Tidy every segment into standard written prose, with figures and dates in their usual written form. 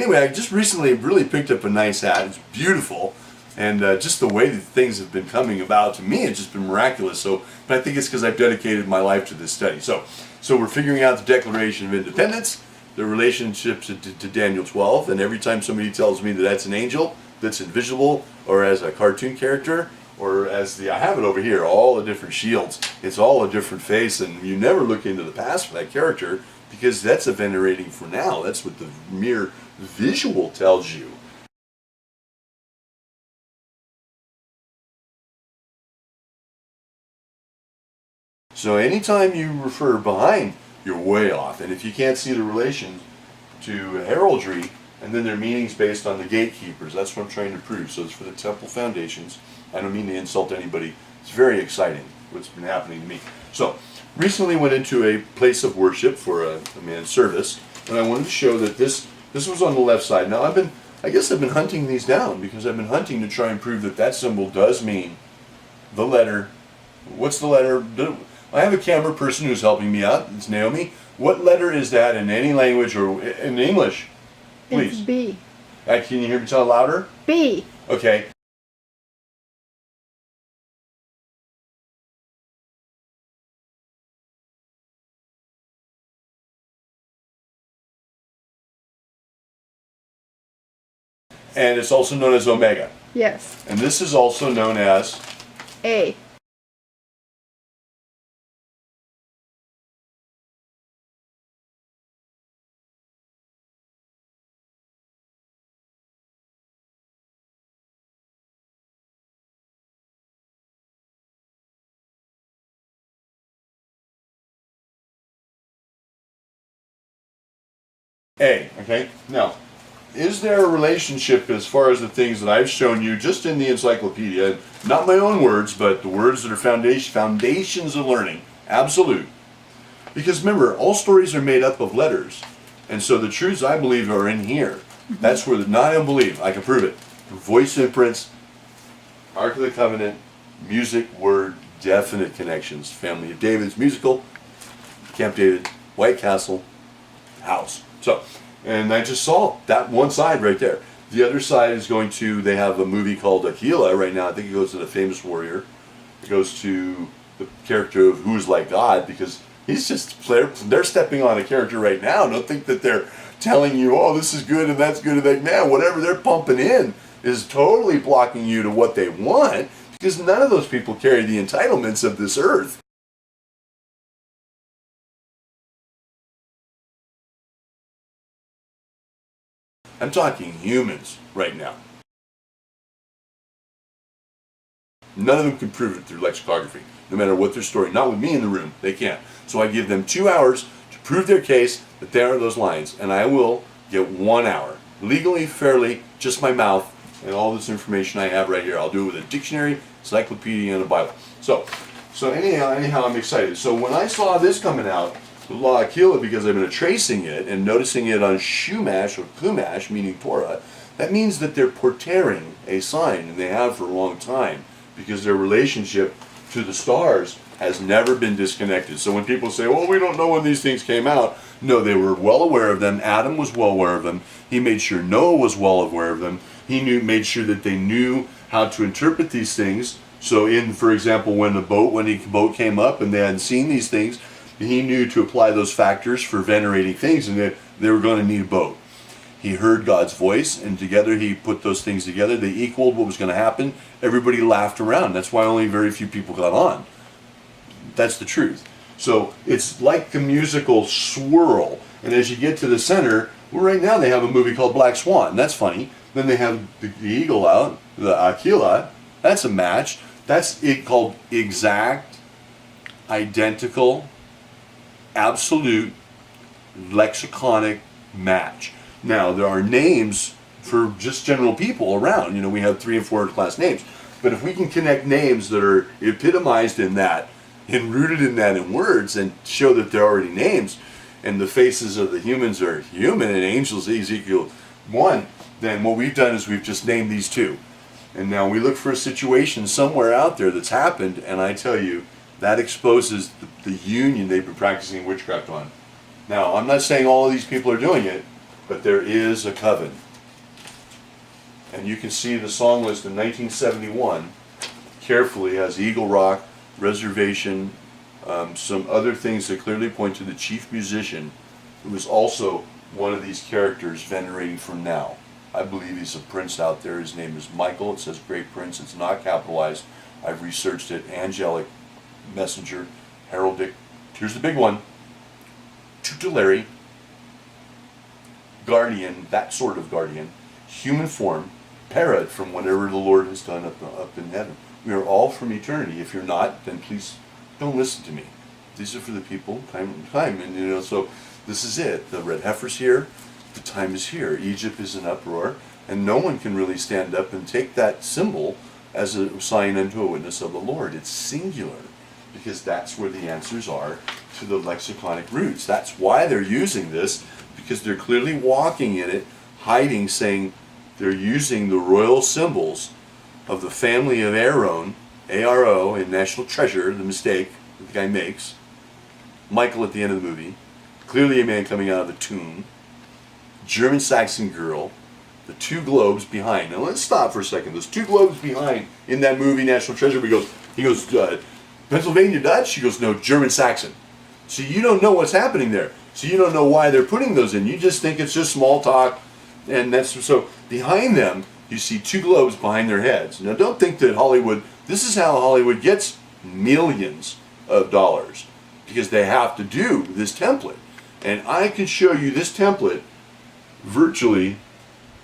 Anyway, I just recently really picked up a nice hat. It's beautiful. And just the way that things have been coming about, to me, it's just been miraculous. So, but I think it's because I've dedicated my life to this study. So we're figuring out the Declaration of Independence, the relationship to Daniel 12, and every time somebody tells me that that's an angel, that's invisible, or as a cartoon character, or as I have it over here, all the different shields, it's all a different face, and you never look into the past for that character, because that's a venerating for now. That's what the mere visual tells you. So anytime you refer behind, you're way off. And if you can't see the relation to heraldry, and then their meanings based on the gatekeepers, that's what I'm trying to prove. So it's for the temple foundations. I don't mean to insult anybody. It's very exciting what's been happening to me. So recently went into a place of worship for a man's service, and I wanted to show that this was on the left side. Now I guess I've been hunting these down, because I've been hunting to try and prove that that symbol does mean the letter. What's the letter? I have a camera person who's helping me out. It's Naomi. What letter is that in any language or in English? Please. It's B. Can you hear me tell louder? B. Okay. And it's also known as omega. Yes. And this is also known as A. A. Okay. Now, is there a relationship as far as the things that I've shown you just in the encyclopedia, not my own words, but the words that are foundations of learning, absolute. Because remember, all stories are made up of letters, and so the truths I believe are in here. That's where not I don't believe, I can prove it. Voice imprints, Ark of the Covenant, music, word, definite connections. Family of David's musical, Camp David, White Castle, house. So, and I just saw that one side right there. The other side is going to, they have a movie called Aquila right now. I think it goes to the famous warrior. It goes to the character of Who's Like God, because he's just, they're stepping on a character right now. Don't think that they're telling you, oh, this is good and that's good. And that, man, whatever they're pumping in is totally blocking you to what they want, because none of those people carry the entitlements of this earth. I'm talking humans right now. None of them can prove it through lexicography, no matter what their story. Not with me in the room, they can't. So I give them 2 hours to prove their case that there are those lines, and I will get 1 hour. Legally, fairly, just my mouth, and all this information I have right here. I'll do it with a dictionary, encyclopedia, and a Bible. So anyhow, I'm excited. So when I saw this coming out, the law Aquila, because I've been tracing it and noticing it on Shumash or Kumash, meaning Torah, that means that they're portering a sign, and they have for a long time, because their relationship to the stars has never been disconnected. So when people say, well, we don't know when these things came out, no, they were well aware of them. Adam was well aware of them. He made sure Noah was well aware of them. He made sure that they knew how to interpret these things. So for example, when the boat came up and they hadn't seen these things, he knew to apply those factors for venerating things, and they were going to need a boat. He heard God's voice, and together he put those things together. They equaled what was going to happen. Everybody laughed around. That's why only very few people got on. That's the truth. So it's like the musical swirl. And as you get to the center, well, right now they have a movie called Black Swan. That's funny. Then they have the eagle out, the Aquila. That's a match. That's it, called exact, identical, absolute lexiconic match. Now, there are names for just general people around. You know, we have 3 and 4 class names. But if we can connect names that are epitomized in that, and rooted in that in words, and show that they're already names, and the faces of the humans are human, and angels, Ezekiel 1, then what we've done is we've just named these 2. And now we look for a situation somewhere out there that's happened, and I tell you, that exposes the union they've been practicing witchcraft on. Now, I'm not saying all of these people are doing it, but there is a coven. And you can see the song list in 1971 carefully has Eagle Rock, Reservation, some other things that clearly point to the chief musician, who is also one of these characters venerating from now. I believe he's a prince out there. His name is Michael. It says Great Prince. It's not capitalized. I've researched it. Angelic, messenger, heraldic. Here's the big one. Tutelary, guardian, that sort of guardian, human form, parad from whatever the Lord has done up in heaven. We are all from eternity. If you're not, then please don't listen to me. These are for the people, time and time. And so this is it. The red heifer's here. The time is here. Egypt is in uproar, and no one can really stand up and take that symbol as a sign unto a witness of the Lord. It's singular, because that's where the answers are to the lexiconic roots. That's why they're using this, because they're clearly walking in it, hiding, saying they're using the royal symbols of the family of Aaron, A-R-O, in National Treasure, the mistake that the guy makes. Michael at the end of the movie, clearly a man coming out of the tomb, German Saxon girl, the two globes behind. Now let's stop for a second. Those two globes behind in that movie, National Treasure, he goes, Pennsylvania Dutch? She goes, no, German Saxon. So you don't know what's happening there. So you don't know why they're putting those in. You just think it's just small talk. And that's so behind them, you see two globes behind their heads. Now don't think that Hollywood, this is how Hollywood gets millions of dollars, because they have to do this template. And I can show you this template virtually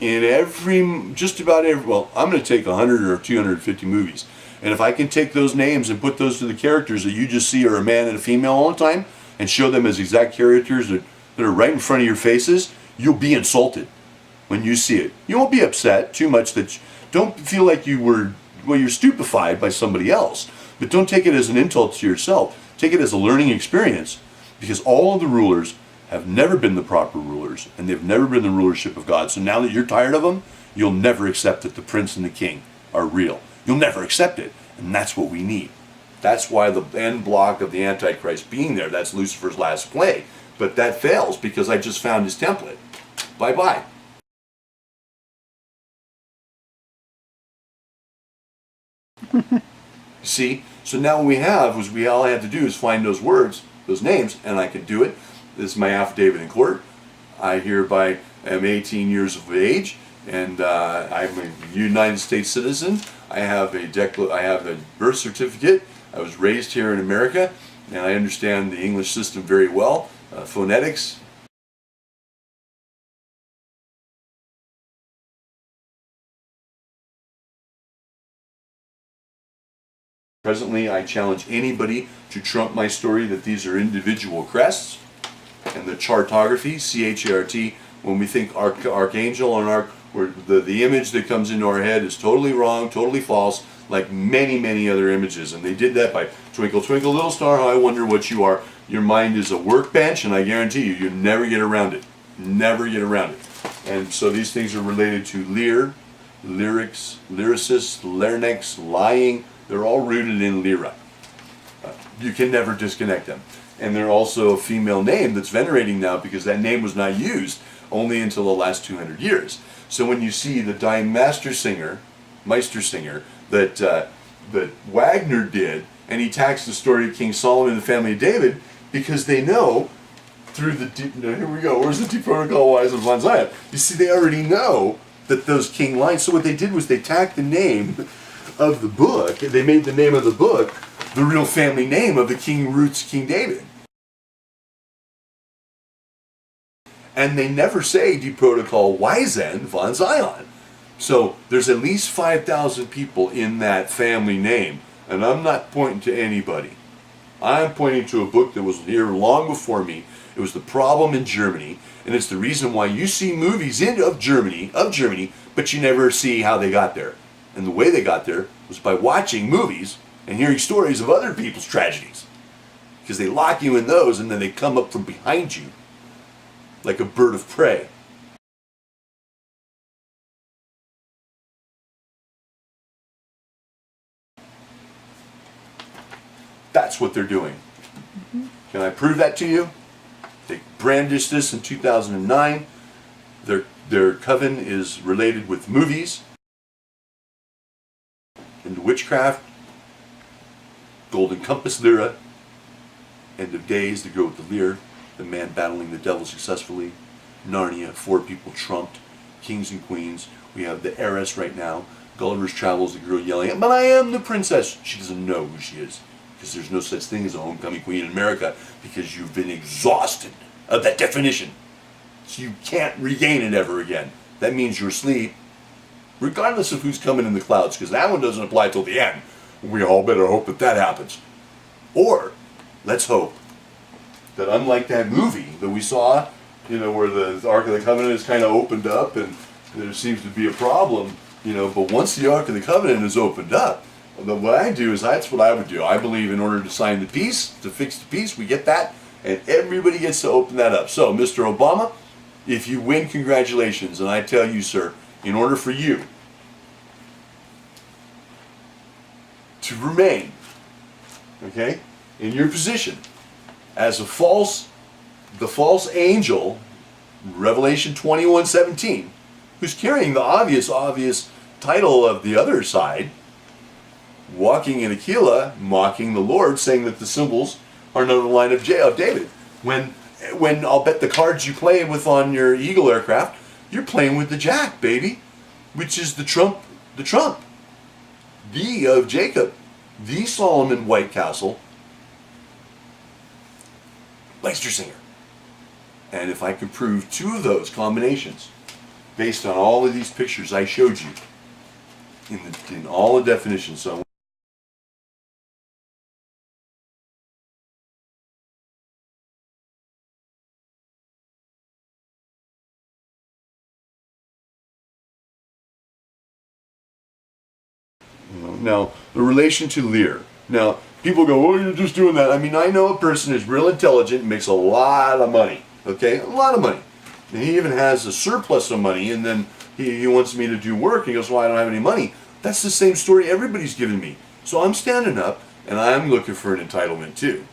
in just about every, well, I'm going to take 100 or 250 movies. And if I can take those names and put those to the characters that you just see are a man and a female all the time, and show them as exact characters that are right in front of your faces, you'll be insulted when you see it. You won't be upset too much don't feel like you're stupefied by somebody else. But don't take it as an insult to yourself. Take it as a learning experience, because all of the rulers have never been the proper rulers, and they've never been the rulership of God. So now that you're tired of them, you'll never accept that the prince and the king are real. You'll never accept it, and that's what we need. That's why the end block of the Antichrist being there, that's Lucifer's last play. But that fails because I just found his template. Bye-bye. See? So now what we have was all I had to do is find those words, those names, and I could do it. This is my affidavit in court. I hereby am 18 years of age, and I'm a United States citizen. I have a birth certificate. I was raised here in America, and I understand the English system very well, phonetics. Presently, I challenge anybody to trump my story that these are individual crests, and the chartography, C-H-A-R-T, when we think archangel and the image that comes into our head is totally wrong, totally false, like many, many other images. And they did that by twinkle, twinkle, little star, how I wonder what you are. Your mind is a workbench, and I guarantee you, you'll never get around it. Never get around it. And so these things are related to lyre, lyrics, lyricists, larynx, lying. They're all rooted in lyra. You can never disconnect them. And they're also a female name that's venerating now, because that name was not used only until the last 200 years. So when you see the Die Meistersinger that Wagner did, and he taxed the story of King Solomon and the family of David, because they know through the deep, here we go, where's the deep protocol wise of von Zion? You see, they already know that those king lines. So what they did was they tacked the name of the book, they made the name of the book the real family name of the king roots, King David. And they never say Die Protocol Weisen von Zion. So there's at least 5,000 people in that family name. And I'm not pointing to anybody. I'm pointing to a book that was here long before me. It was The Problem in Germany. And it's the reason why you see movies of Germany, but you never see how they got there. And the way they got there was by watching movies and hearing stories of other people's tragedies. Because they lock you in those, and then they come up from behind you like a bird of prey. That's what they're doing. Can I prove that to you? They brandished this in 2009. Their coven is related with movies and witchcraft, Golden Compass Lyra, End of Days, the girl with the lyre, the man battling the devil successfully, Narnia, 4 people trumped, kings and queens. We have the heiress right now, Gulliver's Travels, the girl yelling, "But I am the princess." She doesn't know who she is, because there's no such thing as a homecoming queen in America, because you've been exhausted of that definition. So you can't regain it ever again. That means you're asleep, regardless of who's coming in the clouds, because that one doesn't apply till the end. We all better hope that that happens. Or, let's hope that unlike that movie that we saw, where the Ark of the Covenant is kind of opened up and there seems to be a problem, but once the Ark of the Covenant is opened up, then what I do is, that's what I would do. I believe in order to sign the peace, to fix the peace, we get that, and everybody gets to open that up. So, Mr. Obama, if you win, congratulations. And I tell you, sir, in order for you to remain, in your position as the false angel, Revelation 21:17, who's carrying the obvious title of the other side, walking in Aquila, mocking the Lord, saying that the symbols are not the line of David. When I'll bet the cards you play with on your Eagle aircraft, you're playing with the Jack, baby, which is the trump, the of Jacob, the Solomon White Castle, Leicester And if I could prove 2 of those combinations, based on all of these pictures I showed you, in all the definitions, so now, the relation to Lear. Now, people go, "Oh, you're just doing that." I mean, I know a person who's real intelligent and makes a lot of money. A lot of money. And he even has a surplus of money, and then he wants me to do work. He goes, "Well, I don't have any money." That's the same story everybody's giving me. So I'm standing up, and I'm looking for an entitlement too.